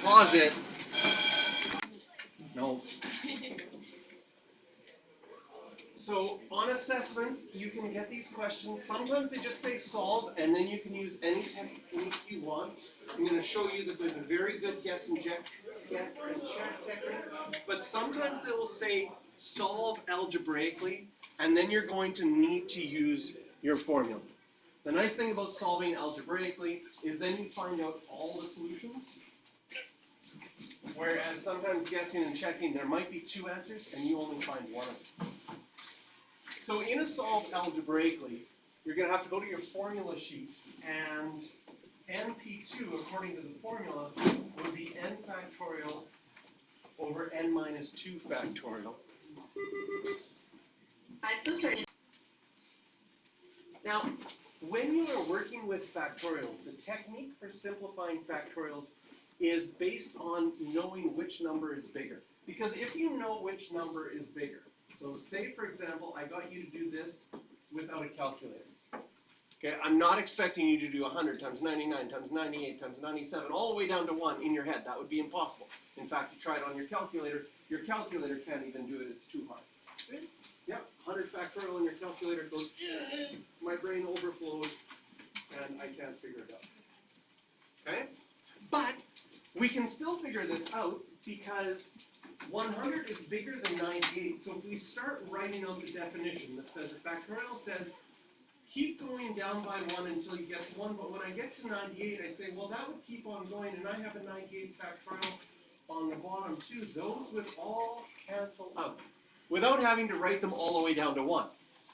pause it. No. So on assessments, you can get these questions. Sometimes they just say solve, and then you can use any technique you want. I'm going to show you that there's a very good guess and check technique. But sometimes they will say solve algebraically, and then you're going to need to use your formula. The nice thing about solving algebraically is then you find out all the solutions. Whereas sometimes guessing and checking, there might be two answers, and you only find one of them. So in a solve algebraically, you're going to have to go to your formula sheet, and NP2, according to the formula, would be n factorial over n minus 2 factorial. Now, when you are working with factorials, the technique for simplifying factorials is based on knowing which number is bigger. Because if you know which number is bigger, so say, for example, I got you to do this without a calculator. Okay, I'm not expecting you to do 100 times 99 times 98 times 97 all the way down to 1 in your head. That would be impossible. In fact, you try it on your calculator can't even do it. It's too hard. Yeah, 100 factorial in your calculator goes, my brain overflows, and I can't figure it out. Okay? But we can still figure this out because 100 is bigger than 98. So if we start writing out the definition that says the factorial says, keep going down by 1 until you get to 1, but when I get to 98, I say, well, that would keep on going, and I have a 98 factorial on the bottom too. Those would all cancel out without having to write them all the way down to 1.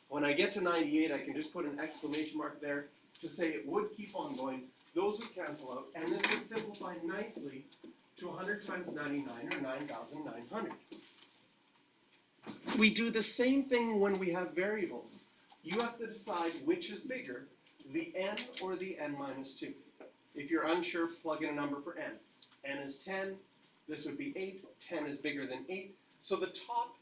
When I get to 98, I can just put an exclamation mark there to say it would keep on going. Those would cancel out, and this would simplify nicely to 100 times 99, or 9,900. We do the same thing when we have variables. You have to decide which is bigger, the n or the n minus 2. If you're unsure, plug in a number for n. N is 10, this would be 8, 10 is bigger than 8. So the top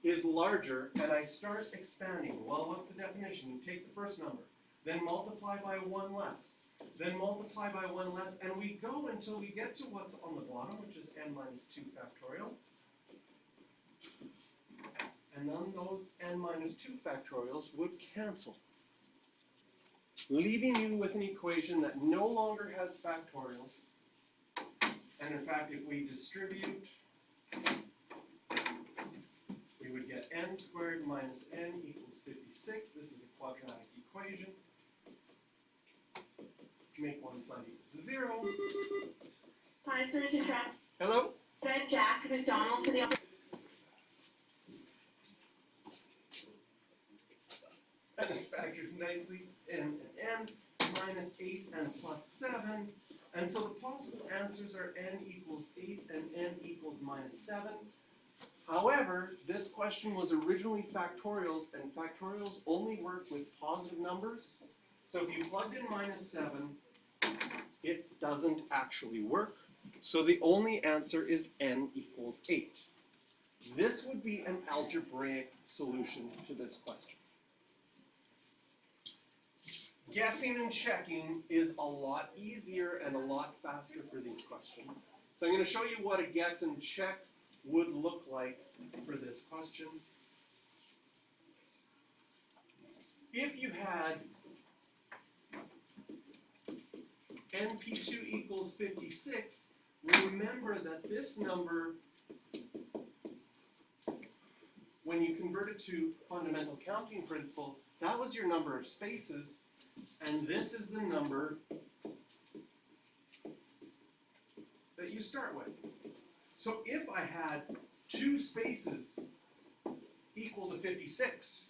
is larger, and I start expanding. Well, what's the definition? You take the first number, then multiply by 1 less, then multiply by 1 less, and we go until we get to what's on the bottom, which is n minus 2 factorial. And then those n minus 2 factorials would cancel, leaving you with an equation that no longer has factorials. And in fact, if we distribute, we would get n squared minus n equals 56. This is a quadratic equation. Make one side equal to 0. Hi, sorry to interrupt. Hello? Fred Jack McDonald to the office. And this factors nicely n and n, minus 8 and plus 7. And so the possible answers are n equals 8 and n equals minus 7. However, this question was originally factorials, and factorials only work with positive numbers. So if you plugged in minus 7, it doesn't actually work. So the only answer is n equals 8. This would be an algebraic solution to this question. Guessing and checking is a lot easier and a lot faster for these questions. So I'm going to show you what a guess and check would look like for this question. If you had NP2 equals 56, remember that this number, when you convert it to fundamental counting principle, that was your number of spaces, and this is the number that you start with. So if I had 2 spaces equal to 56,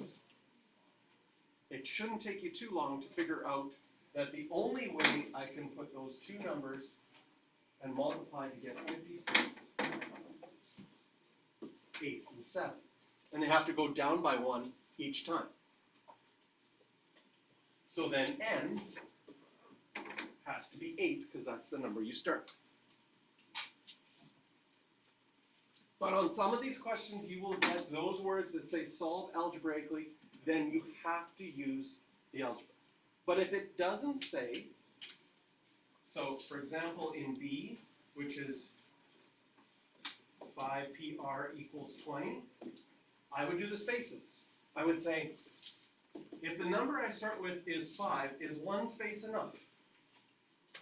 it shouldn't take you too long to figure out that the only way I can put those 2 numbers and multiply to get 56, 8 and 7. And they have to go down by 1 each time. So then n has to be 8, because that's the number you start. But on some of these questions, you will get those words that say solve algebraically, then you have to use the algebra. But if it doesn't say, so for example in B, which is 5PR equals 20, I would do the spaces. I would say, if the number I start with is 5, is one space enough?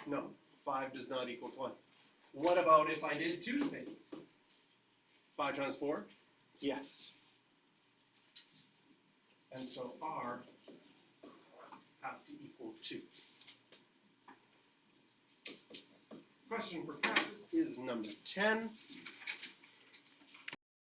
No, 5 does not equal 20. What about if I did 2 spaces? 5 times 4? Yes. And so R has to equal 2. Question for practice is number 10.